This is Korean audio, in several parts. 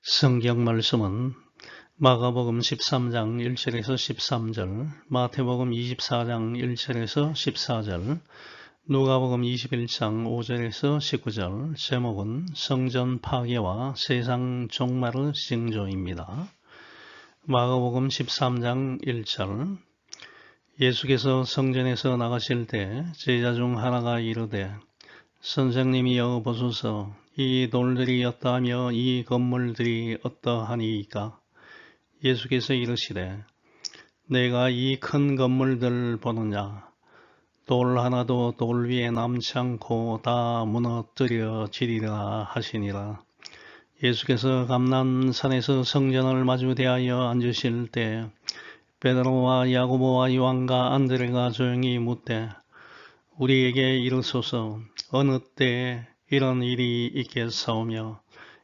성경 말씀은 마가복음 13장 1절에서 13절, 마태복음 24장 1절에서 14절, 누가복음 21장 5절에서 19절, 제목은 성전 파괴와 세상 종말의 징조입니다. 마가복음 13장 1절, 예수께서 성전에서 나가실 때 제자 중 하나가 이르되 선생님이여 보소서, 이 돌들이 어떠하며 이 건물들이 어떠하니이까? 예수께서 이르시되 내가 이 큰 건물들 보느냐? 돌 하나도 돌 위에 남지 않고 다 무너뜨려지리라 하시니라. 예수께서 감람산에서 성전을 마주 대하여 앉으실 때 베드로와 야고보와 요한과 안드레가 조용히 묻되 우리에게 이르소서, 어느 때에 이런 일이 있겠사오며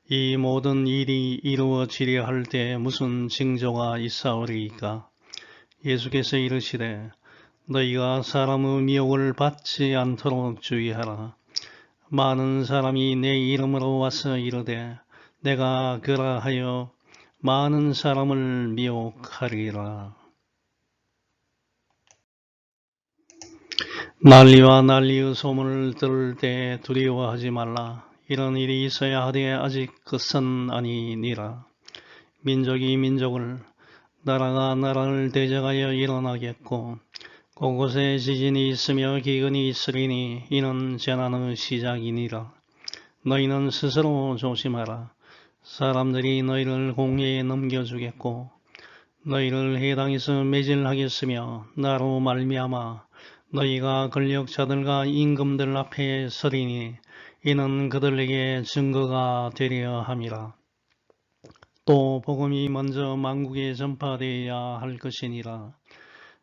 이 모든 일이 이루어지려 할 때 무슨 징조가 있사오리이까? 예수께서 이르시되 너희가 사람의 미혹을 받지 않도록 주의하라. 많은 사람이 내 이름으로 와서 이르되 내가 그라하여 많은 사람을 미혹하리라. 난리와 난리의 소문을 들을 때 두려워하지 말라. 이런 일이 있어야 하되 아직 끝은 아니니라. 민족이 민족을, 나라가 나라를 대적하여 일어나겠고 곳곳에 지진이 있으며 기근이 있으리니 이는 재난의 시작이니라. 너희는 스스로 조심하라. 사람들이 너희를 공회에 넘겨주겠고 너희를 해당에서 매질하겠으며 나로 말미암아 너희가 권력자들과 임금들 앞에 서리니 이는 그들에게 증거가 되려 함이라. 또 복음이 먼저 만국에 전파되어야 할 것이니라.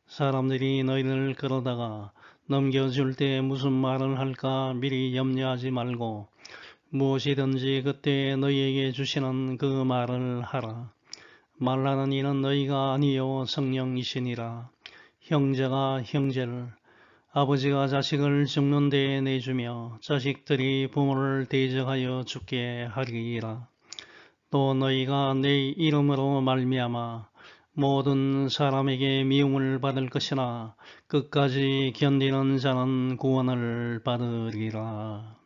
사람들이 너희를 끌어다가 넘겨줄 때 무슨 말을 할까 미리 염려하지 말고 무엇이든지 그때 너희에게 주시는 그 말을 하라. 말하는 이는 너희가 아니요 성령이시니라. 형제가 형제를, 아버지가 자식을 죽는 데에 내주며 자식들이 부모를 대적하여 죽게 하리라. 또 너희가 내 이름으로 말미암아 모든 사람에게 미움을 받을 것이나 끝까지 견디는 자는 구원을 받으리라.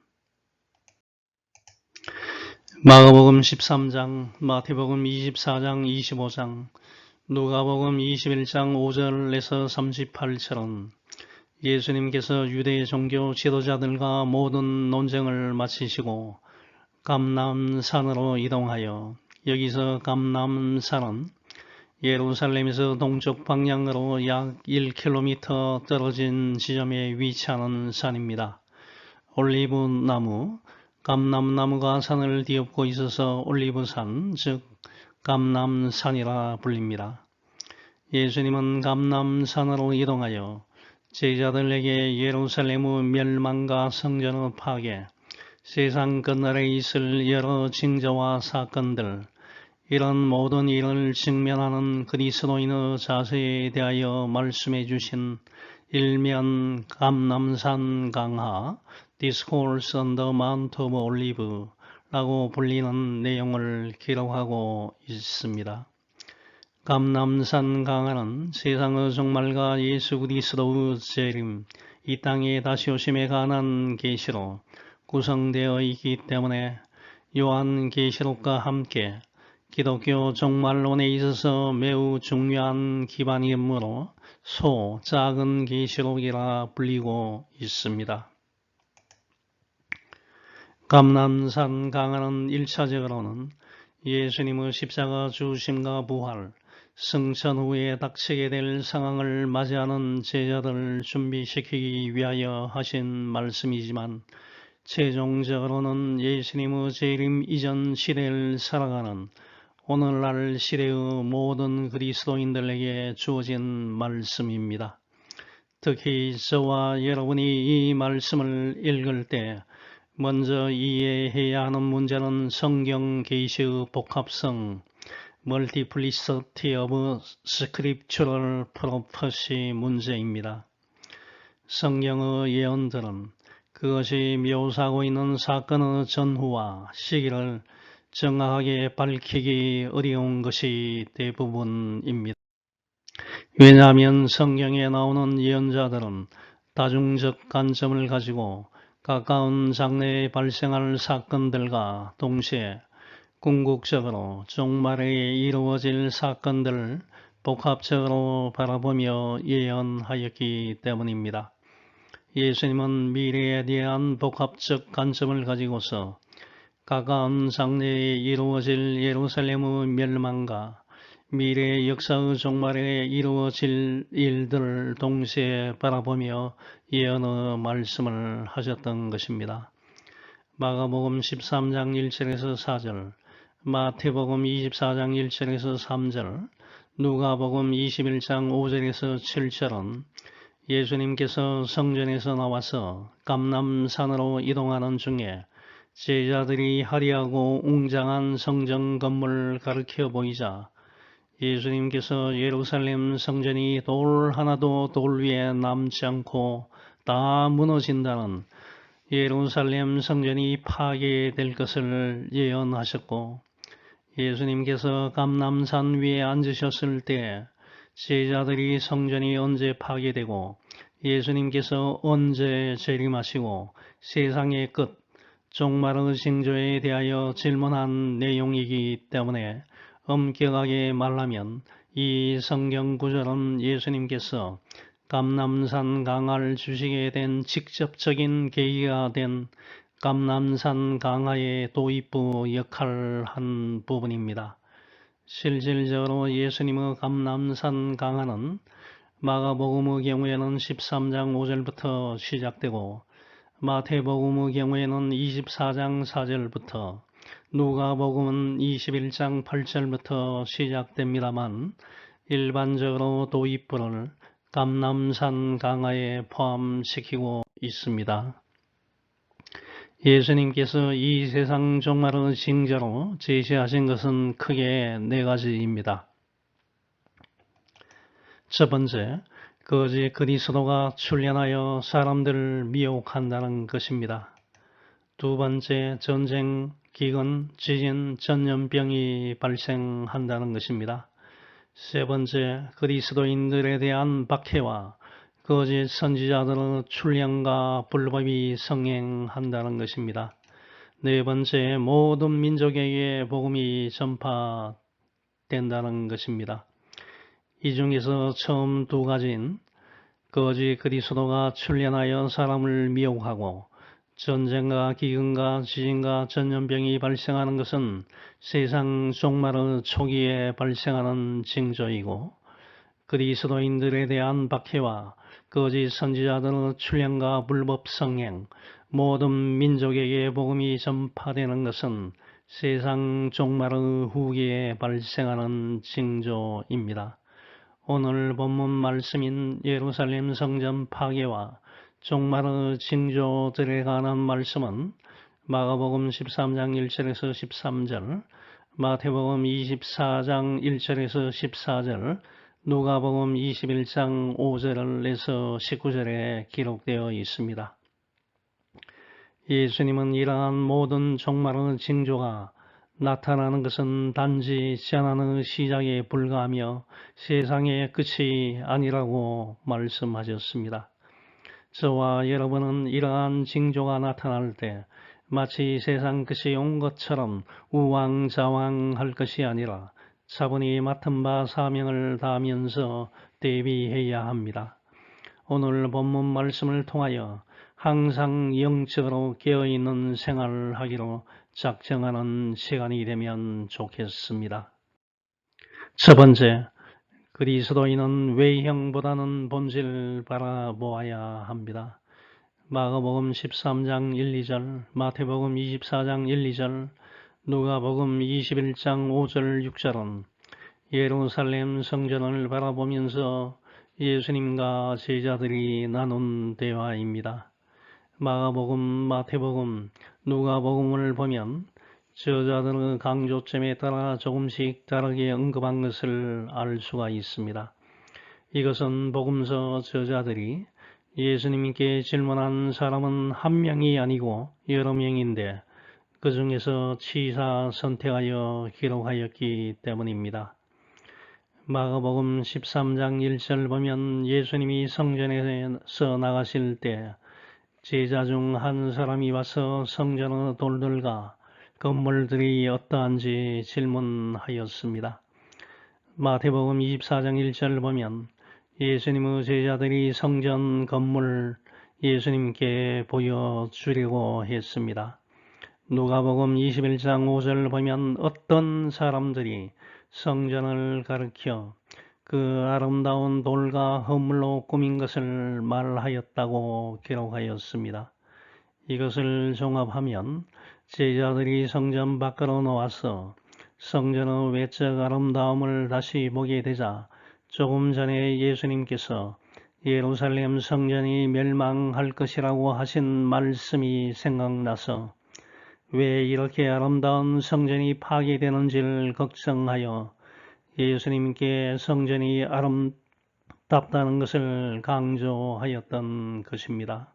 마가복음 13장, 마태복음 24장 25장, 누가복음 21장 5절에서 38절은 예수님께서 유대 종교 지도자들과 모든 논쟁을 마치시고 감람산으로 이동하여, 여기서 감람산은 예루살렘에서 동쪽 방향으로 약 1km 떨어진 지점에 위치하는 산입니다. 올리브 나무, 감람나무가 산을 뒤엎고 있어서 올리브산, 즉 감람산이라 불립니다. 예수님은 감람산으로 이동하여 제자들에게 예루살렘의 멸망과 성전의 파괴, 세상 끝날에 있을 여러 징조와 사건들, 이런 모든 일을 직면하는 그리스도인의 자세에 대하여 말씀해 주신 일면 감람산 강화, Discourse on the Mount of Olive 라고 불리는 내용을 기록하고 있습니다. 감람산 강화는 세상의 종말과 예수 그리스도의 재림, 이 땅에 다시 오심에 관한 계시로 구성되어 있기 때문에 요한계시록과 함께 기독교 종말론에 있어서 매우 중요한 기반이므로 작은 계시록이라 불리고 있습니다. 감람산 강화는 1차적으로는 예수님의 십자가 죽으심과 부활, 승천 후에 닥치게 될 상황을 맞이하는 제자들을 준비시키기 위하여 하신 말씀이지만 최종적으로는 예수님의 재림 이전 시대를 살아가는 오늘날 시대의 모든 그리스도인들에게 주어진 말씀입니다. 특히 저와 여러분이 이 말씀을 읽을 때 먼저 이해해야 하는 문제는 성경 계시의 복합성, Multiplicity of Scriptural Prophecy 문제입니다. 성경의 예언들은 그것이 묘사하고 있는 사건의 전후와 시기를 정확하게 밝히기 어려운 것이 대부분입니다. 왜냐하면 성경에 나오는 예언자들은 다중적 관점을 가지고 가까운 장래에 발생할 사건들과 동시에 궁극적으로 종말에 이루어질 사건들을 복합적으로 바라보며 예언하였기 때문입니다. 예수님은 미래에 대한 복합적 관점을 가지고서 가까운 장래에 이루어질 예루살렘의 멸망과 미래의 역사의 종말에 이루어질 일들을 동시에 바라보며 예언의 말씀을 하셨던 것입니다. 마가복음 13장 1절에서 4절, 마태복음 24장 1절에서 3절, 누가복음 21장 5절에서 7절은 예수님께서 성전에서 나와서 감람산으로 이동하는 중에 제자들이 화려하고 웅장한 성전 건물을 가리켜 보이자 예수님께서 예루살렘 성전이 돌 하나도 돌 위에 남지 않고 다 무너진다는 예루살렘 성전이 파괴될 것을 예언하셨고, 예수님께서 감람산 위에 앉으셨을 때 제자들이 성전이 언제 파괴되고 예수님께서 언제 재림하시고 세상의 끝, 종말의 징조에 대하여 질문한 내용이기 때문에 엄격하게 말하면 이 성경 구절은 예수님께서 감람산 강화를 주시게 된 직접적인 계기가 된 감람산 강화의 도입부 역할을 한 부분입니다. 실질적으로 예수님의 감람산 강화는 마가복음의 경우에는 13장 5절부터 시작되고 마태복음의 경우에는 24장 4절부터 누가복음은 21장 8절부터 시작됩니다만 일반적으로 도입부를 감람산 강화에 포함시키고 있습니다. 예수님께서 이 세상 종말의 징조로 제시하신 것은 크게 네 가지입니다. 첫 번째, 거짓 그리스도가 출현하여 사람들을 미혹한다는 것입니다. 두 번째, 전쟁, 기근, 지진, 전염병이 발생한다는 것입니다. 세 번째, 그리스도인들에 대한 박해와 거짓 선지자들의 출현과 불법이 성행한다는 것입니다. 네 번째, 모든 민족에게 복음이 전파된다는 것입니다. 이 중에서 처음 두 가지인 거짓 그리스도가 출현하여 사람을 미혹하고 전쟁과 기근과 지진과 전염병이 발생하는 것은 세상 종말의 초기에 발생하는 징조이고, 그리스도인들에 대한 박해와 거짓 선지자들의 출현과 불법 성행, 모든 민족에게 복음이 전파되는 것은 세상 종말의 후기에 발생하는 징조입니다. 오늘 본문 말씀인 예루살렘 성전 파괴와 종말의 징조들에 관한 말씀은 마가복음 13장 1절에서 13절, 마태복음 24장 1절에서 14절, 누가복음 21장 5절에서 19절에 기록되어 있습니다. 예수님은 이러한 모든 종말의 징조가 나타나는 것은 단지 재난의 시작에 불과하며 세상의 끝이 아니라고 말씀하셨습니다. 저와 여러분은 이러한 징조가 나타날 때 마치 세상 끝이 온 것처럼 우왕좌왕할 것이 아니라 차분히 맡은 바 사명을 다하면서 대비해야 합니다. 오늘 본문 말씀을 통하여 항상 영적으로 깨어있는 생활을 하기로 작정하는 시간이 되면 좋겠습니다. 첫 번째, 그리스도인은 외형보다는 본질을 바라보아야 합니다. 마가복음 13장 1, 2절, 마태복음 24장 1, 2절, 누가복음 21장 5절, 6절은 예루살렘 성전을 바라보면서 예수님과 제자들이 나눈 대화입니다. 마가복음, 마태복음, 누가복음을 보면 저자들의 강조점에 따라 조금씩 다르게 언급한 것을 알 수가 있습니다. 이것은 복음서 저자들이 예수님께 질문한 사람은 한 명이 아니고 여러 명인데 그 중에서 치사 선택하여 기록하였기 때문입니다. 마가복음 13장 1절 보면 예수님이 성전에서 나가실 때 제자 중 한 사람이 와서 성전의 돌들과 건물들이 어떠한지 질문하였습니다. 마태복음 24장 1절 보면 예수님의 제자들이 성전 건물 예수님께 보여주려고 했습니다. 누가복음 21장 5절 보면 어떤 사람들이 성전을 가리켜 그 아름다운 돌과 허물로 꾸민 것을 말하였다고 기록하였습니다. 이것을 종합하면 제자들이 성전 밖으로 나와서 성전의 외적 아름다움을 다시 보게 되자 조금 전에 예수님께서 예루살렘 성전이 멸망할 것이라고 하신 말씀이 생각나서 왜 이렇게 아름다운 성전이 파괴되는지를 걱정하여 예수님께 성전이 아름답다는 것을 강조하였던 것입니다.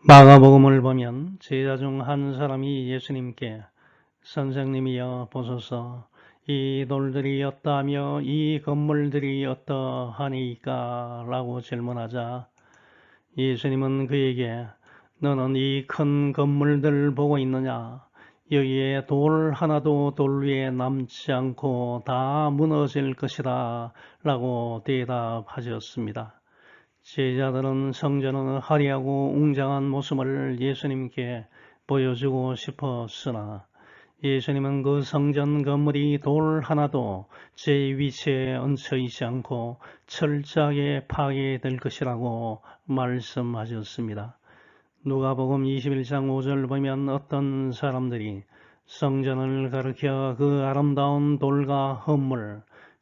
마가복음을 보면 제자 중 한 사람이 예수님께 선생님이여 보소서 이 돌들이 어떠하며 이 건물들이 어떠하니까 라고 질문하자 예수님은 그에게 너는 이 큰 건물들 보고 있느냐? 여기에 돌 하나도 돌 위에 남지 않고 다 무너질 것이다 라고 대답하셨습니다. 제자들은 성전의 화려하고 웅장한 모습을 예수님께 보여주고 싶었으나 예수님은 그 성전 건물이 돌 하나도 제 위치에 얹혀 있지 않고 철저하게 파괴될 것이라고 말씀하셨습니다. 누가복음 21장 5절 보면 어떤 사람들이 성전을 가리켜 그 아름다운 돌과 헌물,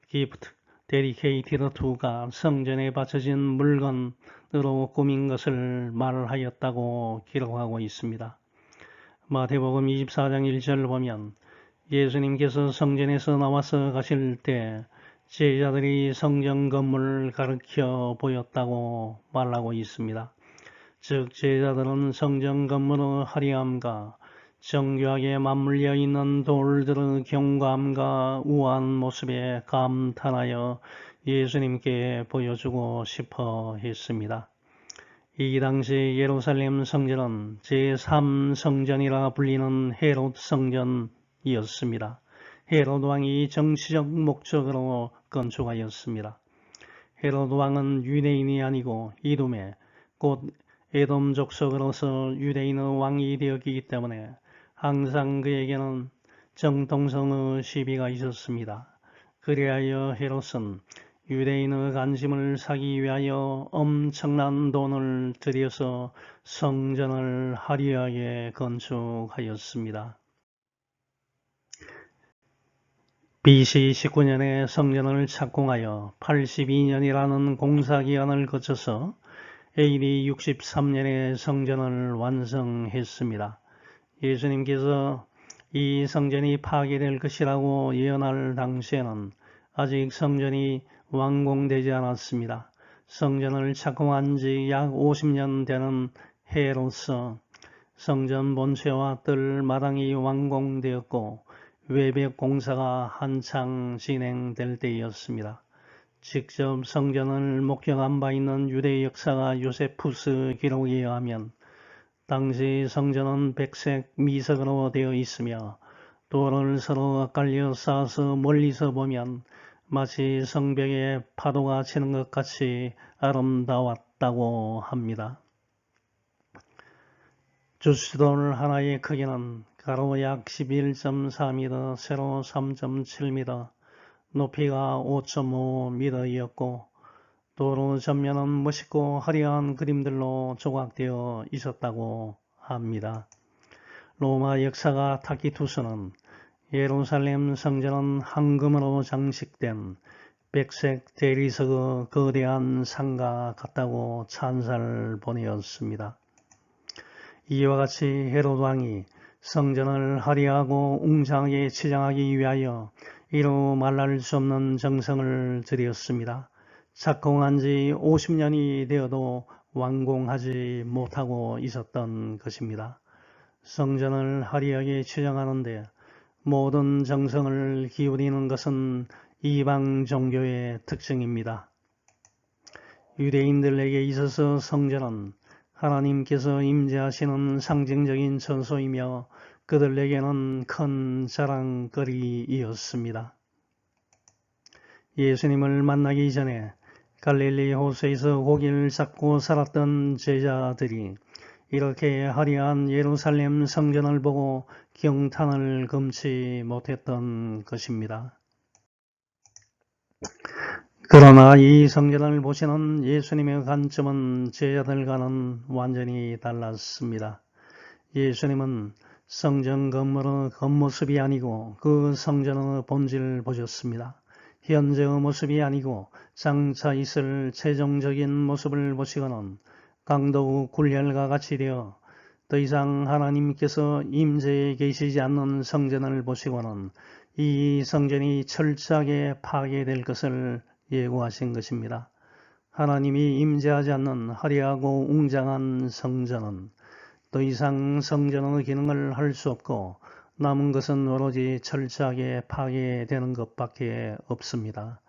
기프트, 데리케이티드 투가 성전에 바쳐진 물건으로 꾸민 것을 말하였다고 기록하고 있습니다. 마태복음 24장 1절 보면 예수님께서 성전에서 나와서 가실 때 제자들이 성전 건물을 가리켜 보였다고 말하고 있습니다. 즉 제자들은 성전 건물의 화려함과 정교하게 맞물려 있는 돌들의 경감과 우아한 모습에 감탄하여 예수님께 보여주고 싶어 했습니다. 이 당시 예루살렘 성전은 제3성전이라 불리는 헤롯 성전이었습니다. 헤롯 왕이 정치적 목적으로 건축하였습니다. 헤롯 왕은 유대인이 아니고 이두메, 곧 에돔 족속으로서 유대인의 왕이 되었기 때문에 항상 그에게는 정통성의 시비가 있었습니다. 그리하여 헤롯은 유대인의 관심을 사기 위하여 엄청난 돈을 들여서 성전을 화려하게 건축하였습니다. BC 19년에 성전을 착공하여 82년이라는 공사기간을 거쳐서 AD 63년에 성전을 완성했습니다. 예수님께서 이 성전이 파괴될 것이라고 예언할 당시에는 아직 성전이 완공되지 않았습니다. 성전을 착공한 지 약 50년 되는 해로서 성전 본체와 뜰 마당이 완공되었고 외벽 공사가 한창 진행될 때였습니다. 직접 성전을 목격한 바 있는 유대 역사가 요세푸스 기록에 의하면 당시 성전은 백색 미석으로 되어 있으며 돌을 서로 엇갈려 쌓아서 멀리서 보면 마치 성벽에 파도가 치는 것 같이 아름다웠다고 합니다. 주시돌 하나의 크기는 가로 약 11.4m, 세로 3.7m, 높이가 5.5m이었고 도로 전면은 멋있고 화려한 그림들로 조각되어 있었다고 합니다. 로마 역사가 타키투스는 예루살렘 성전은 황금으로 장식된 백색 대리석의 거대한 상과 같다고 찬사를 보내었습니다. 이와 같이 헤롯 왕이 성전을 화려하고 웅장하게 치장하기 위하여 이루 말할 수 없는 정성을 들였습니다. 착공한 지 50년이 되어도 완공하지 못하고 있었던 것입니다. 성전을 화려하게 치장하는데 모든 정성을 기울이는 것은 이방 종교의 특징입니다. 유대인들에게 있어서 성전은 하나님께서 임재하시는 상징적인 처소이며 그들에게는 큰 자랑거리이었습니다. 예수님을 만나기 전에 갈릴리 호수에서 고기를 잡고 살았던 제자들이 이렇게 화려한 예루살렘 성전을 보고 경탄을 금치 못했던 것입니다. 그러나 이 성전을 보시는 예수님의 관점은 제자들과는 완전히 달랐습니다. 예수님은 성전 건물의 겉모습이 아니고 그 성전의 본질을 보셨습니다. 현재의 모습이 아니고 장차 있을 최종적인 모습을 보시고는 강도 굴혈과 같이 되어 더 이상 하나님께서 임재해 계시지 않는 성전을 보시고는 이 성전이 철저하게 파괴될 것을 예고하신 것입니다. 하나님이 임재하지 않는 화려하고 웅장한 성전은 더 이상 성전의 기능을 할 수 없고 남은 것은 오로지 철저하게 파괴되는 것밖에 없습니다.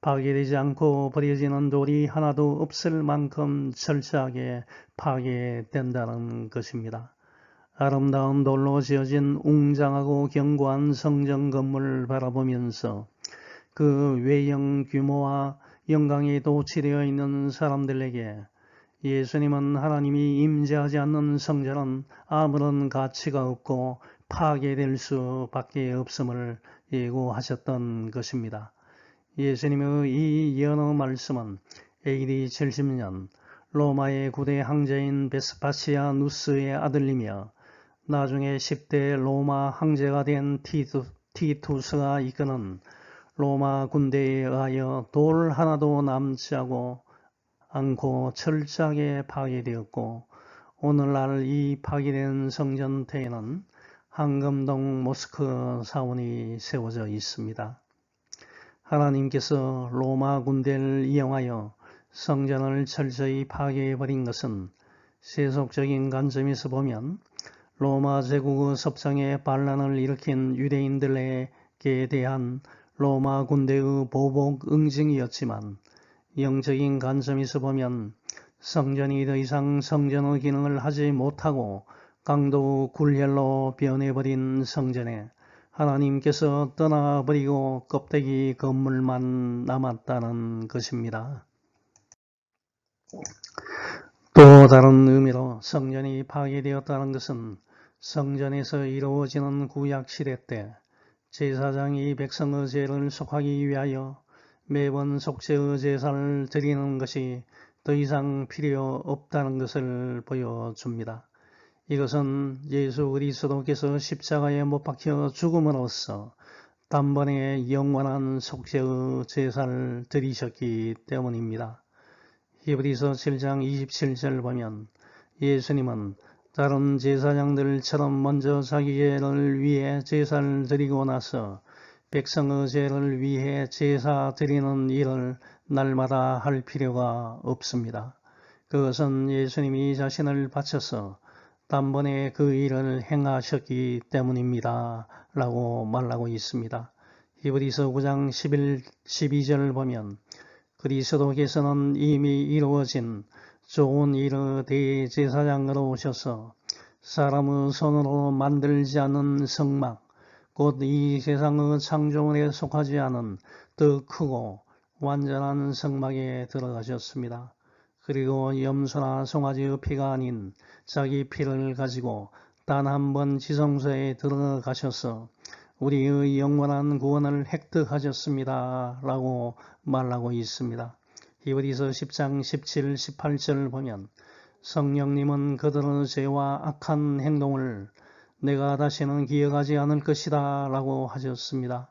파괴되지 않고 버려지는 돌이 하나도 없을 만큼 철저하게 파괴된다는 것입니다. 아름다운 돌로 지어진 웅장하고 견고한 성전 건물을 바라보면서 그 외형 규모와 영광이 도취되어 있는 사람들에게 예수님은 하나님이 임재하지 않는 성전은 아무런 가치가 없고 파괴될 수밖에 없음을 예고하셨던 것입니다. 예수님의 이 예언의 말씀은 AD 70년 로마의 9대 황제인 베스파시아 누스의 아들이며 나중에 10대 로마 황제가 된 티투스가 이끄는 로마 군대에 의하여 돌 하나도 남지 않고 철저하게 파괴되었고 오늘날 이 파괴된 성전태에는 황금동 모스크 사원이 세워져 있습니다. 하나님께서 로마 군대를 이용하여 성전을 철저히 파괴해버린 것은 세속적인 관점에서 보면 로마 제국의 섭정에 반란을 일으킨 유대인들에게 대한 로마 군대의 보복 응징이었지만 영적인 관점에서 보면 성전이 더 이상 성전의 기능을 하지 못하고 강도 굴혈로 변해버린 성전에 하나님께서 떠나버리고 껍데기 건물만 남았다는 것입니다. 또 다른 의미로 성전이 파괴되었다는 것은 성전에서 이루어지는 구약시대 때 제사장이 백성의 죄를 속하기 위하여 매번 속죄의 제사를 드리는 것이 더 이상 필요 없다는 것을 보여줍니다. 이것은 예수 그리스도께서 십자가에 못 박혀 죽음으로써 단번에 영원한 속죄의 제사를 드리셨기 때문입니다. 히브리서 7장 27절 보면 예수님은 다른 제사장들처럼 먼저 자기 죄를 위해 제사를 드리고 나서 백성의 죄를 위해 제사 드리는 일을 날마다 할 필요가 없습니다. 그것은 예수님이 자신을 바쳐서 단번에 그 일을 행하셨기 때문입니다. 라고 말하고 있습니다. 히브리서 9장 12절을 보면 그리스도께서는 이미 이루어진 좋은 일의 대제사장으로 오셔서 사람의 손으로 만들지 않은 성막, 곧 이 세상의 창조물에 속하지 않은 더 크고 완전한 성막에 들어가셨습니다. 그리고 염소나 송아지의 피가 아닌 자기 피를 가지고 단 한 번 지성소에 들어가셔서 우리의 영원한 구원을 획득하셨습니다. 라고 말하고 있습니다. 히브리서 10장 17, 18절을 보면 성령님은 그들의 죄와 악한 행동을 내가 다시는 기억하지 않을 것이다 라고 하셨습니다.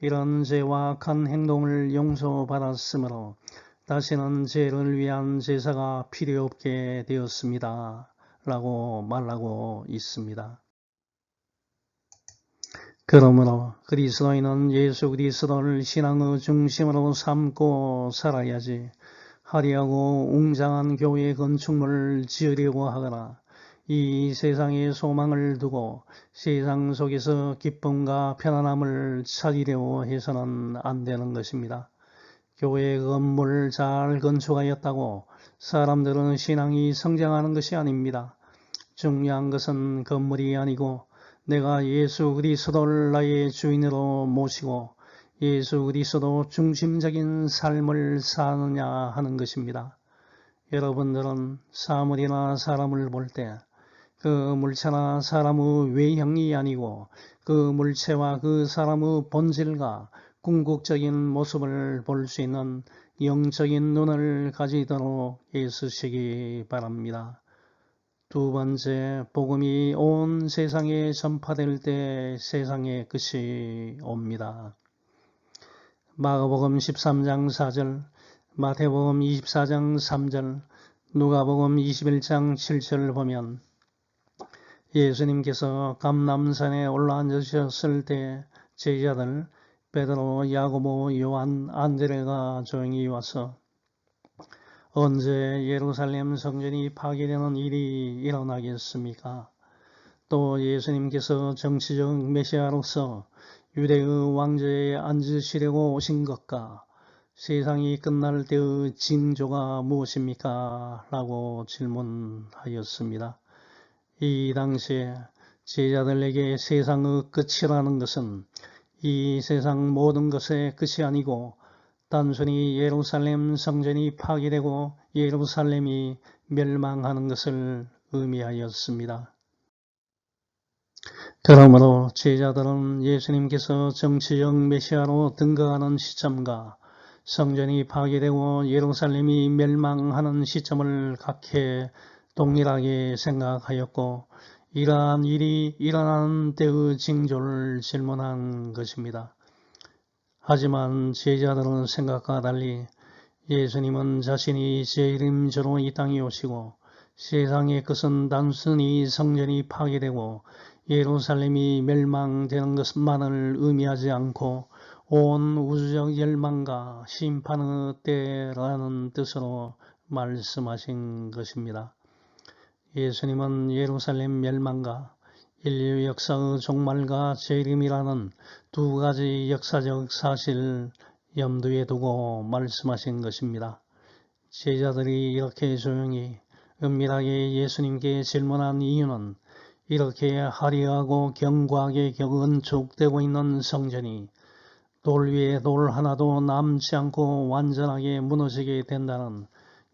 이런 죄와 악한 행동을 용서받았으므로 다시는 죄를 위한 제사가 필요 없게 되었습니다. 라고 말하고 있습니다. 그러므로 그리스도인은 예수 그리스도를 신앙의 중심으로 삼고 살아야지 화려하고 웅장한 교회 건축물을 지으려고 하거나 이 세상의 소망을 두고 세상 속에서 기쁨과 편안함을 찾으려고 해서는 안 되는 것입니다. 교회 건물을 잘 건축하였다고 사람들은 신앙이 성장하는 것이 아닙니다. 중요한 것은 건물이 아니고 내가 예수 그리스도를 나의 주인으로 모시고 예수 그리스도 중심적인 삶을 사느냐 하는 것입니다. 여러분들은 사물이나 사람을 볼 때 그 물체나 사람의 외형이 아니고 그 물체와 그 사람의 본질과 궁극적인 모습을 볼 수 있는 영적인 눈을 가지도록 애쓰시기 바랍니다. 두 번째, 복음이 온 세상에 전파될 때 세상의 끝이 옵니다. 마가복음 13장 4절, 마태복음 24장 3절, 누가복음 21장 7절을 보면 예수님께서 감람산에 올라앉으셨을 때 제자들 베드로, 야고보, 요한, 안드레가 조용히 와서 언제 예루살렘 성전이 파괴되는 일이 일어나겠습니까? 또 예수님께서 정치적 메시아로서 유대의 왕좌에 앉으시려고 오신 것과 세상이 끝날 때의 징조가 무엇입니까? 라고 질문하였습니다. 이 당시에 제자들에게 세상의 끝이라는 것은 이 세상 모든 것의 끝이 아니고 단순히 예루살렘 성전이 파괴되고 예루살렘이 멸망하는 것을 의미하였습니다. 그러므로 제자들은 예수님께서 정치적 메시아로 등극하는 시점과 성전이 파괴되고 예루살렘이 멸망하는 시점을 각해 동일하게 생각하였고 이러한 일이 일어나는 때의 징조를 질문한 것입니다. 하지만 제자들은 생각과 달리 예수님은 자신이 재림주로 이 땅에 오시고 세상의 끝은 단순히 성전이 파괴되고 예루살렘이 멸망되는 것만을 의미하지 않고 온 우주적 멸망과 심판의 때라는 뜻으로 말씀하신 것입니다. 예수님은 예루살렘 멸망과 인류 역사의 종말과 재림이라는 두 가지 역사적 사실을 염두에 두고 말씀하신 것입니다. 제자들이 이렇게 조용히 은밀하게 예수님께 질문한 이유는 이렇게 화려하고 견고하게 건축되고 있는 성전이 돌 위에 돌 하나도 남지 않고 완전하게 무너지게 된다는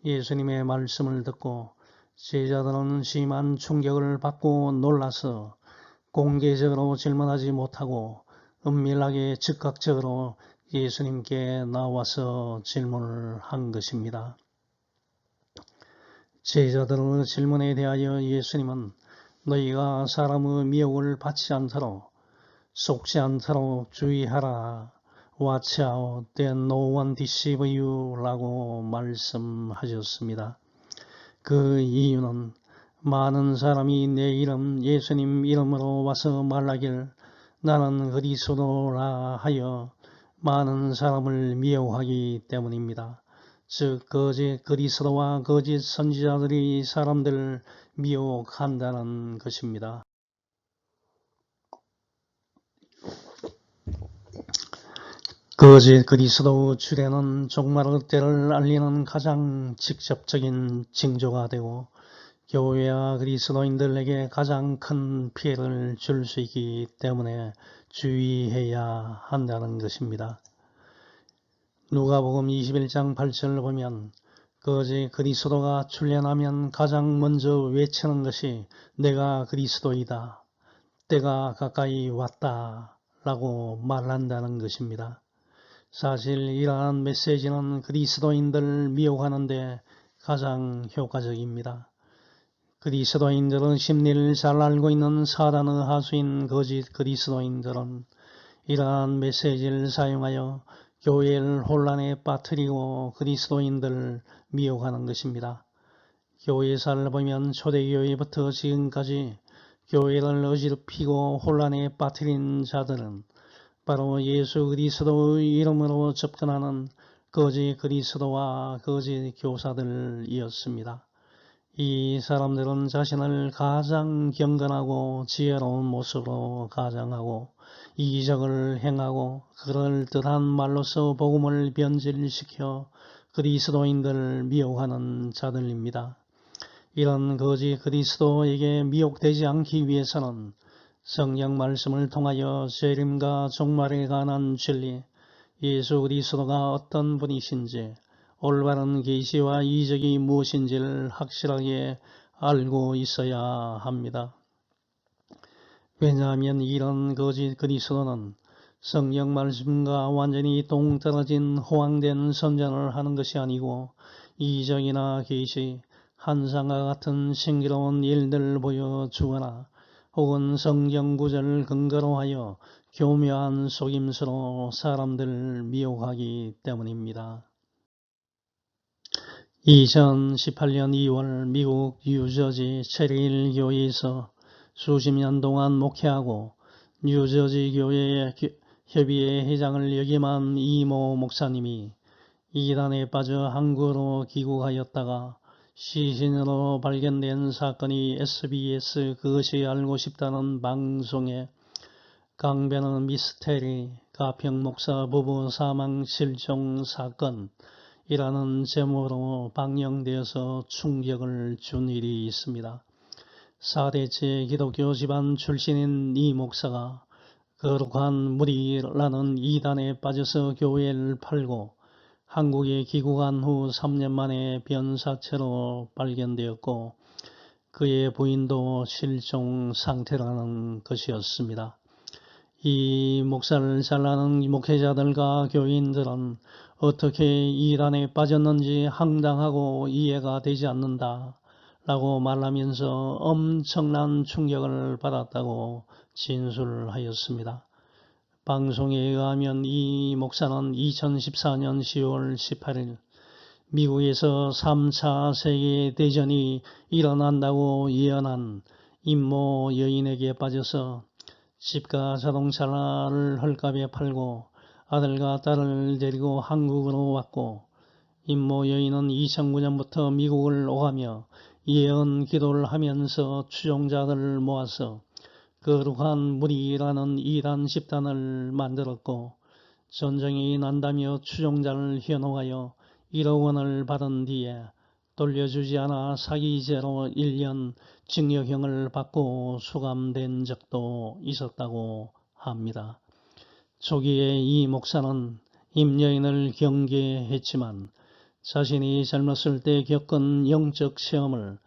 예수님의 말씀을 듣고 제자들은 심한 충격을 받고 놀라서 공개적으로 질문하지 못하고 은밀하게 즉각적으로 예수님께 나와서 질문을 한 것입니다. 제자들의 질문에 대하여 예수님은 너희가 사람의 미혹을 받지 않도록 속지 않도록 주의하라. Watch out that no one deceive you 라고 말씀하셨습니다. 그 이유는 많은 사람이 내 이름 예수님 이름으로 와서 말하길 나는 그리스도라 하여 많은 사람을 미혹하기 때문입니다. 즉 거짓 그리스도와 거짓 선지자들이 사람들을 미혹한다는 것입니다. 거짓 그리스도의 주례는 종말의 때를 알리는 가장 직접적인 징조가 되고 교회와 그리스도인들에게 가장 큰 피해를 줄 수 있기 때문에 주의해야 한다는 것입니다. 누가복음 21장 8절을 보면 거짓 그리스도가 출현하면 가장 먼저 외치는 것이 내가 그리스도이다. 때가 가까이 왔다. 라고 말한다는 것입니다. 사실 이러한 메시지는 그리스도인들을 미혹하는 데 가장 효과적입니다. 그리스도인들은 심리를 잘 알고 있는 사단의 하수인 거짓 그리스도인들은 이러한 메시지를 사용하여 교회를 혼란에 빠뜨리고 그리스도인들을 미혹하는 것입니다. 교회사를 보면 초대교회부터 지금까지 교회를 어지럽히고 혼란에 빠뜨린 자들은 바로 예수 그리스도의 이름으로 접근하는 거짓 그리스도와 거짓 교사들이었습니다. 이 사람들은 자신을 가장 경건하고 지혜로운 모습으로 가장하고 이적을 행하고 그럴듯한 말로서 복음을 변질시켜 그리스도인들을 미혹하는 자들입니다. 이런 거짓 그리스도에게 미혹되지 않기 위해서는 성경 말씀을 통하여 재림과 종말에 관한 진리, 예수 그리스도가 어떤 분이신지, 올바른 계시와 이적이 무엇인지를 확실하게 알고 있어야 합니다. 왜냐하면 이런 거짓 그리스도는 성경 말씀과 완전히 동떨어진 허황된 선전을 하는 것이 아니고 이적이나 계시, 환상과 같은 신기로운 일들을 보여주거나 혹은 성경 구절을 근거로 하여 교묘한 속임수로 사람들을 미혹하기 때문입니다. 2018년 2월 미국 뉴저지 체리힐 교회에서 수십 년 동안 목회하고 뉴저지 교회 협의회 회장을 역임한 이모 목사님이 이단에 빠져 한국으로 귀국하였다가 시신으로 발견된 사건이 SBS 그것이 알고 싶다는 방송에 강변의 미스테리, 가평 목사 부부 사망 실종 사건이라는 제목으로 방영되어서 충격을 준 일이 있습니다. 4대째 기독교 집안 출신인 이 목사가 거룩한 무리라는 이단에 빠져서 교회를 팔고 한국에 귀국한 후 3년 만에 변사체로 발견되었고 그의 부인도 실종 상태라는 것이었습니다. 이 목사를 잘 아는 목회자들과 교인들은 어떻게 이단에 빠졌는지 황당하고 이해가 되지 않는다 라고 말하면서 엄청난 충격을 받았다고 진술하였습니다. 방송에 의하면 이 목사는 2014년 10월 18일 미국에서 3차 세계대전이 일어난다고 예언한 임모 여인에게 빠져서 집과 자동차를 헐값에 팔고 아들과 딸을 데리고 한국으로 왔고 임모 여인은 2009년부터 미국을 오가며 예언 기도를 하면서 추종자들을 모아서 거룩한 무리라는 이단 집단을 만들었고 전쟁이 난다며 추종자를 현혹하여 1억 원을 받은 뒤에 돌려주지 않아 사기죄로 1년 징역형을 받고 수감된 적도 있었다고 합니다. 초기에 이 목사는 임여인을 경계했지만 자신이 젊었을 때 겪은 영적 체험을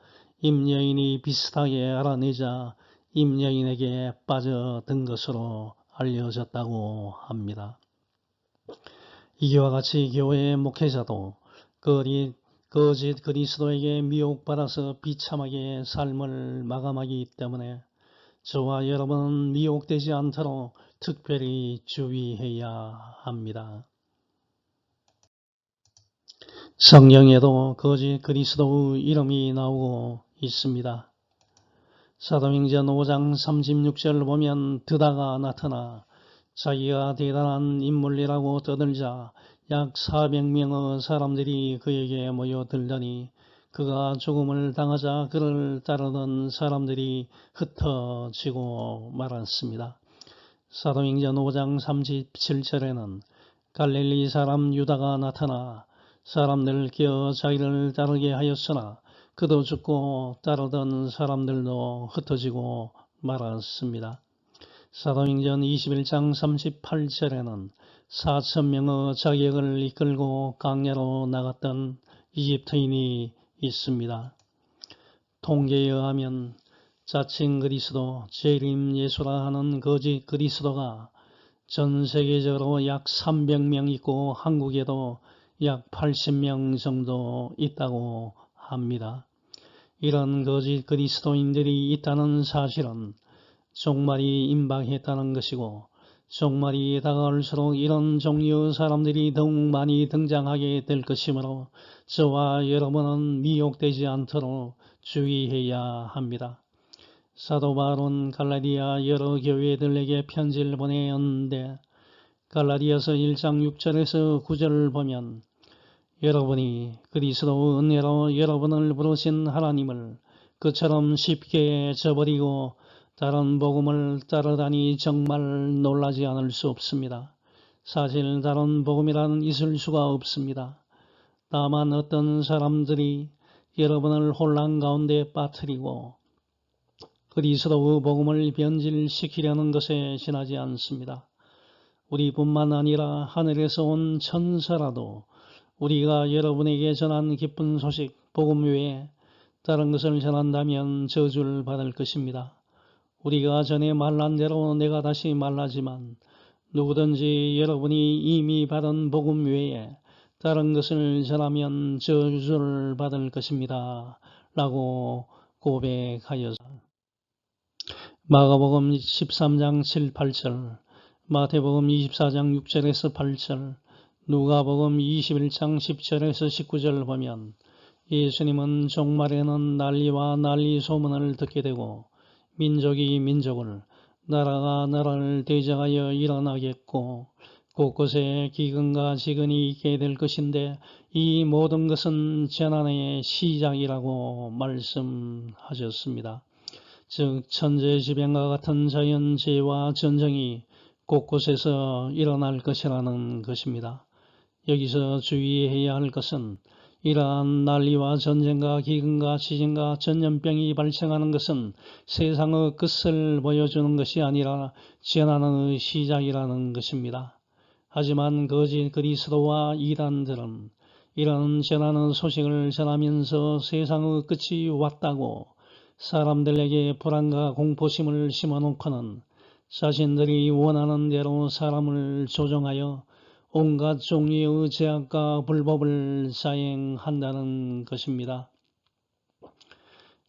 임여인이 비슷하게 알아내자 임여인에게 빠져든 것으로 알려졌다고 합니다. 이와 같이 교회 목회자도 거짓 그리스도에게 미혹받아서 비참하게 삶을 마감하기 때문에 저와 여러분은 미혹되지 않도록 특별히 주의해야 합니다. 성경에도 거짓 그리스도의 이름이 나오고 있습니다. 사도행전 5장 36절을 보면 드다가 나타나 자기가 대단한 인물이라고 떠들자 약 400명의 사람들이 그에게 모여들더니 그가 죽음을 당하자 그를 따르던 사람들이 흩어지고 말았습니다. 사도행전 5장 37절에는 갈릴리 사람 유다가 나타나 사람들을 깨어 자기를 따르게 하였으나 그도 죽고 따르던 사람들도 흩어지고 말았습니다. 사도행전 21장 38절에는 4,000명의 자객을 이끌고 광야로 나갔던 이집트인이 있습니다. 통계에 의하면 자칭 그리스도, 재림 예수라 하는 거짓 그리스도가 전 세계적으로 약 300명 있고 한국에도 약 80명 정도 있다고 합니다. 이런 거짓 그리스도인들이 있다는 사실은 종말이 임박했다는 것이고 종말이 다가올수록 이런 종류의 사람들이 더욱 많이 등장하게 될 것이므로 저와 여러분은 미혹되지 않도록 주의해야 합니다. 사도 바울은 갈라디아 여러 교회들에게 편지를 보내었는데 갈라디아서 1장 6절에서 9절을 보면 여러분이 그리스도 은혜로 여러분을 부르신 하나님을 그처럼 쉽게 저버리고 다른 복음을 따르다니 정말 놀라지 않을 수 없습니다. 사실 다른 복음이란 있을 수가 없습니다. 다만 어떤 사람들이 여러분을 혼란 가운데 빠뜨리고 그리스도의 복음을 변질시키려는 것에 지나지 않습니다. 우리뿐만 아니라 하늘에서 온 천사라도 우리가 여러분에게 전한 기쁜 소식, 복음 외에 다른 것을 전한다면 저주를 받을 것입니다. 우리가 전에 말한 대로 내가 다시 말하지만 누구든지 여러분이 이미 받은 복음 외에 다른 것을 전하면 저주를 받을 것입니다. 라고 고백하였습니다. 마가복음 13장 7, 8절, 마태복음 24장 6절에서 8절, 누가복음 21장 10절에서 19절 보면 예수님은 종말에는 난리와 난리 소문을 듣게 되고 민족이 민족을, 나라가 나라를 대적하여 일어나겠고 곳곳에 기근과 지근이 있게 될 것인데 이 모든 것은 재난의 시작이라고 말씀하셨습니다. 즉 천재지변과 같은 자연재해와 전쟁이 곳곳에서 일어날 것이라는 것입니다. 여기서 주의해야 할 것은 이러한 난리와 전쟁과 기근과 지진과 전염병이 발생하는 것은 세상의 끝을 보여주는 것이 아니라 재난의 시작이라는 것입니다. 하지만 거짓 그리스도와 이단들은 이런 재난의 소식을 전하면서 세상의 끝이 왔다고 사람들에게 불안과 공포심을 심어놓고는 자신들이 원하는 대로 사람을 조종하여 온갖 종류의 제약과 불법을 자행한다는 것입니다.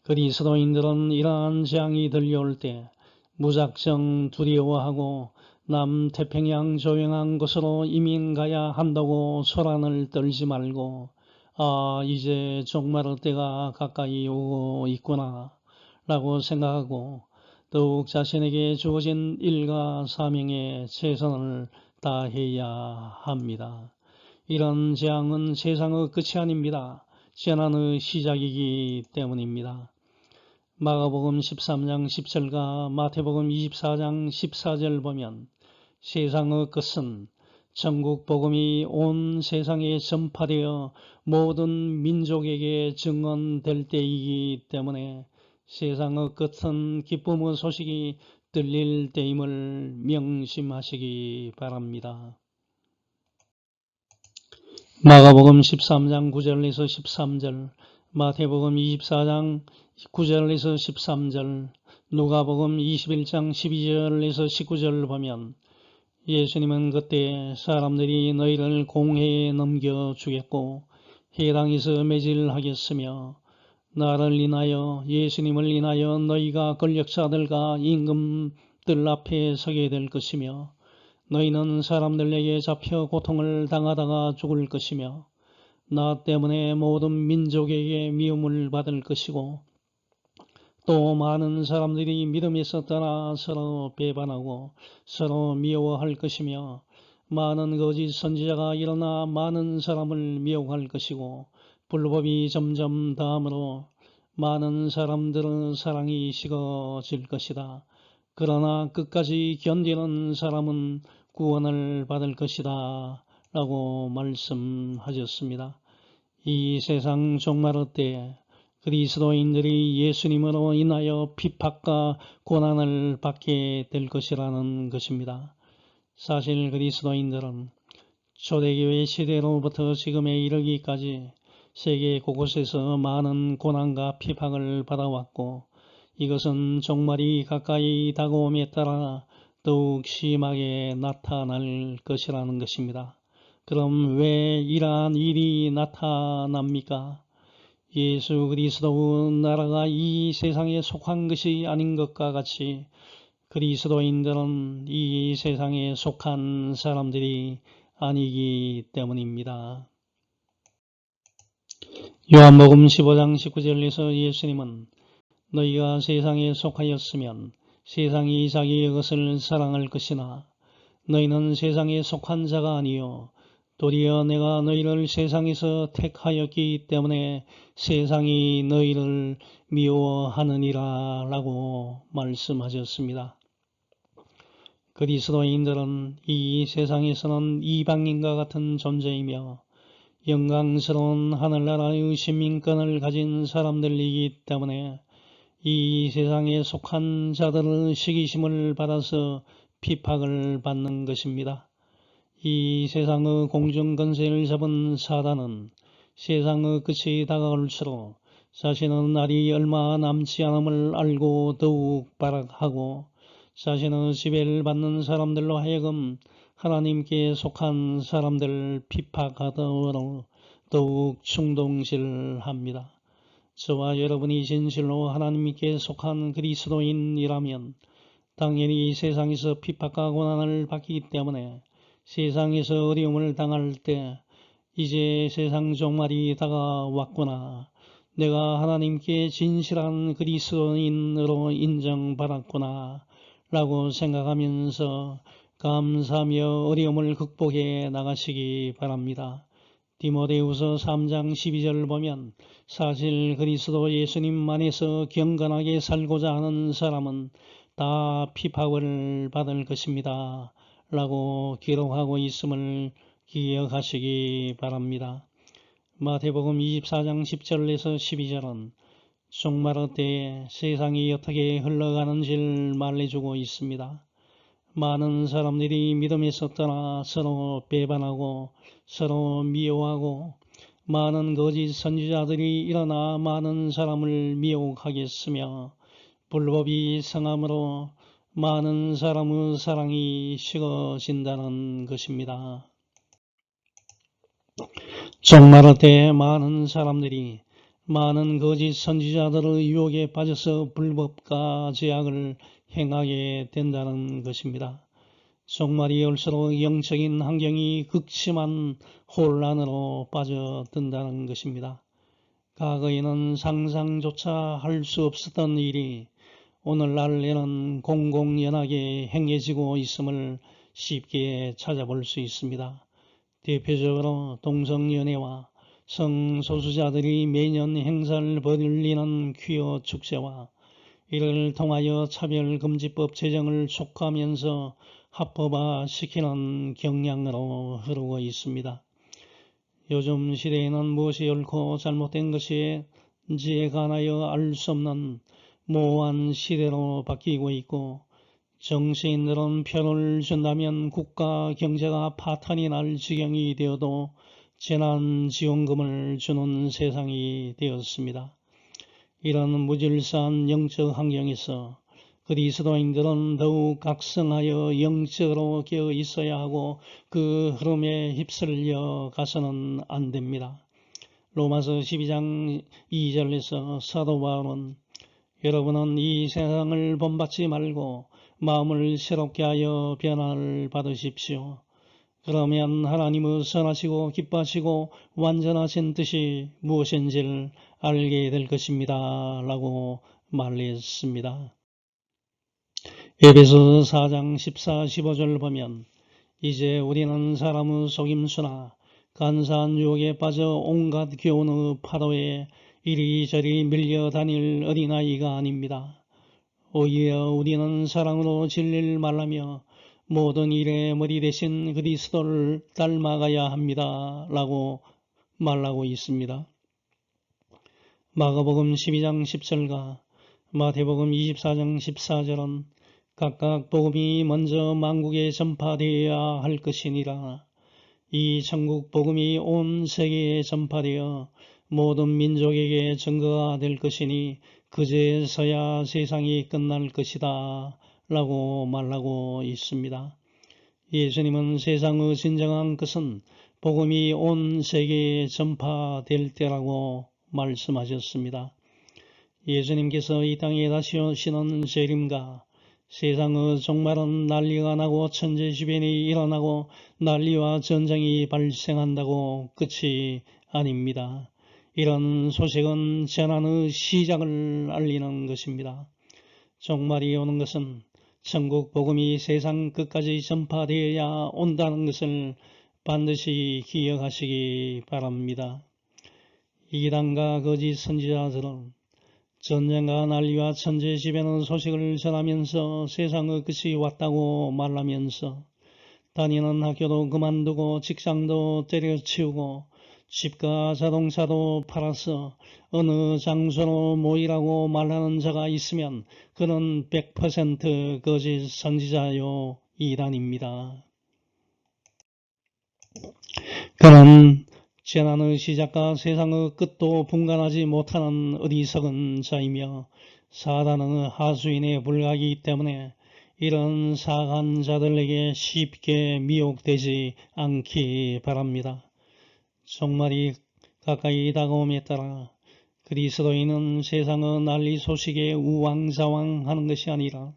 그리스도인들은 이러한 재앙이 들려올 때 무작정 두려워하고 남태평양 조용한 곳으로 이민 가야 한다고 소란을 떨지 말고 이제 종말의 때가 가까이 오고 있구나 라고 생각하고 더욱 자신에게 주어진 일과 사명에 최선을 다해야 합니다. 이런 재앙은 세상의 끝이 아닙니다. 재난의 시작이기 때문입니다. 마가복음 13장 10절과 마태복음 24장 14절 보면 세상의 끝은 전국 복음이 온 세상에 전파되어 모든 민족에게 증언될 때이기 때문에 세상의 끝은 기쁨의 소식이 들릴 때임을 명심하시기 바랍니다. 마가복음 13장 9절에서 13절, 마태복음 24장 9절에서 13절, 누가복음 21장 12절에서 19절을 보면 예수님은 그때 사람들이 너희를 공회에 넘겨주겠고 해당에서 매질하겠으며 나를 인하여 예수님을 인하여 너희가 권력자들과 임금들 앞에 서게 될 것이며 너희는 사람들에게 잡혀 고통을 당하다가 죽을 것이며 나 때문에 모든 민족에게 미움을 받을 것이고 또 많은 사람들이 믿음에서 떠나 서로 배반하고 서로 미워할 것이며 많은 거짓 선지자가 일어나 많은 사람을 미혹할 것이고 불법이 점점 더함으로 많은 사람들은 사랑이 식어질 것이다. 그러나 끝까지 견디는 사람은 구원을 받을 것이다 라고 말씀하셨습니다. 이 세상 종말의 때에 그리스도인들이 예수님으로 인하여 핍박과 고난을 받게 될 것이라는 것입니다. 사실 그리스도인들은 초대교회 시대로부터 지금에 이르기까지 세계 곳곳에서 많은 고난과 핍박을 받아왔고 이것은 종말이 가까이 다가옴에 따라 더욱 심하게 나타날 것이라는 것입니다. 그럼 왜 이러한 일이 나타납니까? 예수 그리스도의 나라가 이 세상에 속한 것이 아닌 것과 같이 그리스도인들은 이 세상에 속한 사람들이 아니기 때문입니다. 요한복음 15장 19절에서 예수님은 너희가 세상에 속하였으면 세상이 자기의 것을 사랑할 것이나 너희는 세상에 속한 자가 아니요 도리어 내가 너희를 세상에서 택하였기 때문에 세상이 너희를 미워하느니라 라고 말씀하셨습니다. 그리스도인들은 이 세상에서는 이방인과 같은 존재이며 영광스러운 하늘나라의 시민권을 가진 사람들이기 때문에 이 세상에 속한 자들은 시기심을 받아서 핍박을 받는 것입니다. 이 세상의 공중권세를 잡은 사단은 세상의 끝이 다가올수록 자신의 날이 얼마 남지 않음을 알고 더욱 발악하고 자신의 지배를 받는 사람들로 하여금 하나님께 속한 사람들을 핍박하도록 더욱 충동질합니다. 저와 여러분이 진실로 하나님께 속한 그리스도인이라면 당연히 세상에서 핍박과 고난을 받기 때문에 세상에서 어려움을 당할 때 이제 세상 종말이 다가왔구나. 내가 하나님께 진실한 그리스도인으로 인정받았구나. 라고 생각하면서 감사하며 어려움을 극복해 나가시기 바랍니다. 디모데후서 3장 12절을 보면 사실 그리스도 예수님 안에서 경건하게 살고자 하는 사람은 다 핍박을 받을 것입니다. 라고 기록하고 있음을 기억하시기 바랍니다. 마태복음 24장 10절에서 12절은 종말의 때에 세상이 어떻게 흘러가는지를 말해주고 있습니다. 많은 사람들이 믿음에서 떠나 서로 배반하고 서로 미워하고 많은 거짓 선지자들이 일어나 많은 사람을 미혹하겠으며 불법이 성함으로 많은 사람의 사랑이 식어진다는 것입니다. 종말의 때에 많은 사람들이 많은 거짓 선지자들의 유혹에 빠져서 불법과 죄악을 행하게 된다는 것입니다. 종말이 올수록 영적인 환경이 극심한 혼란으로 빠져든다는 것입니다. 과거에는 상상조차 할 수 없었던 일이 오늘날에는 공공연하게 행해지고 있음을 쉽게 찾아볼 수 있습니다. 대표적으로 동성연애와 성소수자들이 매년 행사를 벌이는 퀴어 축제와 이를 통하여 차별금지법 제정을 촉구하면서 합법화시키는 경향으로 흐르고 있습니다. 요즘 시대에는 무엇이 옳고 잘못된 것인지에 관하여 알 수 없는 모호한 시대로 바뀌고 있고 정치인들은 표를 준다면 국가 경제가 파탄이 날 지경이 되어도 재난지원금을 주는 세상이 되었습니다. 이런 무질서한 영적 환경에서 그리스도인들은 더욱 각성하여 영적으로 깨어 있어야 하고 그 흐름에 휩쓸려 가서는 안 됩니다. 로마서 12장 2절에서 사도 바울은 여러분은 이 세상을 본받지 말고 마음을 새롭게 하여 변화를 받으십시오. 그러면 하나님의 선하시고 기뻐하시고 완전하신 뜻이 무엇인지를 알게 될 것입니다. 라고 말했습니다. 에베소서 4장 14, 15절을 보면 이제 우리는 사람의 속임수나 간사한 유혹에 빠져 온갖 교훈의 파도에 이리저리 밀려다닐 어린아이가 아닙니다. 오히려 우리는 사랑으로 진리를 말하며 모든 일의 머리 대신 그리스도를 닮아가야 합니다. 라고 말하고 있습니다. 마가복음 12장 10절과 마태복음 24장 14절은 각각 복음이 먼저 만국에 전파되어야 할 것이니라. 이 천국 복음이 온 세계에 전파되어 모든 민족에게 증거가 될 것이니 그제서야 세상이 끝날 것이다 라고 말하고 있습니다. 예수님은 세상의 진정한 것은 복음이 온 세계에 전파될 때라고 말씀하셨습니다. 예수님께서 이 땅에 다시 오시는 재림과 세상의 종말은 난리가 나고 천재지변이 일어나고 난리와 전쟁이 발생한다고 끝이 아닙니다. 이런 소식은 재난의 시작을 알리는 것입니다. 종말이 오는 것은 천국 복음이 세상 끝까지 전파되어야 온다는 것을 반드시 기억하시기 바랍니다. 이단과 거짓 선지자들은 전쟁과 난리와 천재지변의 소식을 전하면서 세상의 끝이 왔다고 말하면서 다니는 학교도 그만두고 직장도 때려치우고 집과 자동차도 팔아서 어느 장소로 모이라고 말하는 자가 있으면 그는 100% 거짓 선지자요 이단입니다. 그는 재난의 시작과 세상의 끝도 분간하지 못하는 어리석은 자이며 사단의 하수인에 불과하기 때문에 이런 사악한 자들에게 쉽게 미혹되지 않기 바랍니다. 종말이 가까이 다가옴에 따라 그리스도인은 세상의 난리 소식에 우왕좌왕하는 것이 아니라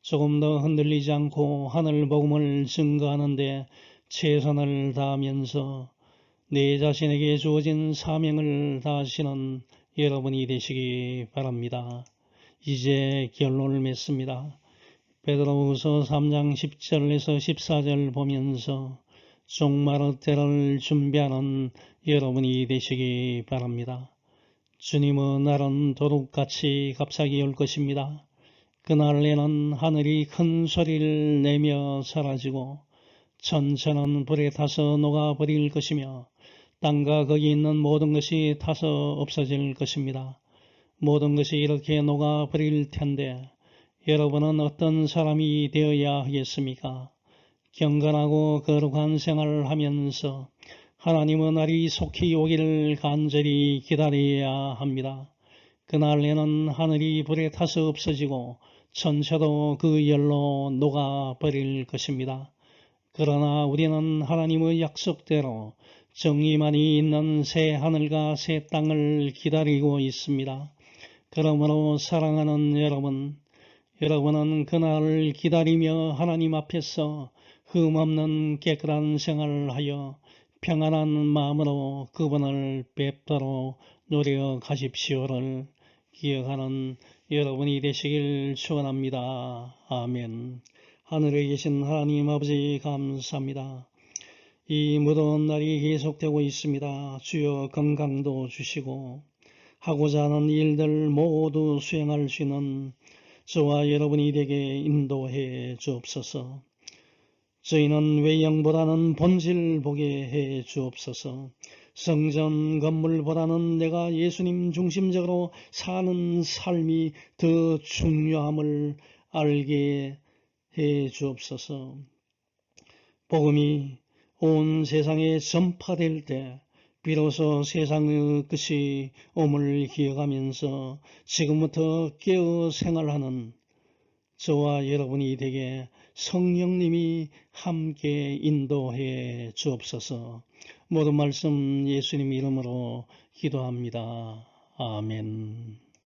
조금 더 흔들리지 않고 하늘 복음을 증거하는 데 최선을 다하면서 내 자신에게 주어진 사명을 다하시는 여러분이 되시기 바랍니다. 이제 결론을 맺습니다. 베드로후서 3장 10절에서 14절 보면서 종말의 때를 준비하는 여러분이 되시기 바랍니다. 주님의 날은 도둑같이 갑자기 올 것입니다. 그날에는 하늘이 큰 소리를 내며 사라지고 천천한 불에 타서 녹아버릴 것이며 땅과 거기 있는 모든 것이 타서 없어질 것입니다. 모든 것이 이렇게 녹아버릴 텐데 여러분은 어떤 사람이 되어야 하겠습니까? 경건하고 거룩한 생활을 하면서 하나님의 날이 속히 오기를 간절히 기다려야 합니다. 그날에는 하늘이 불에 타서 없어지고 천체도 그 열로 녹아버릴 것입니다. 그러나 우리는 하나님의 약속대로 정의만이 있는 새 하늘과 새 땅을 기다리고 있습니다. 그러므로 사랑하는 여러분, 여러분은 그날을 기다리며 하나님 앞에서 흠없는 깨끗한 생활을 하여 평안한 마음으로 그분을 뵙도록 노력하십시오를 기억하는 여러분이 되시길 축원합니다. 아멘. 하늘에 계신 하나님 아버지 감사합니다. 이 무더운 날이 계속되고 있습니다. 주여 건강도 주시고 하고자 하는 일들 모두 수행할 수 있는 저와 여러분이 되게 인도해 주옵소서. 저희는 외형보다는 본질 보게 해 주옵소서. 성전 건물보다는 내가 예수님 중심적으로 사는 삶이 더 중요함을 알게 해 주옵소서. 복음이 온 세상에 전파될 때 비로소 세상의 끝이 옴을 기억하면서 지금부터 깨어 생활하는 저와 여러분이 되게 성령님이 함께 인도해 주옵소서. 모든 말씀 예수님 이름으로 기도합니다. 아멘.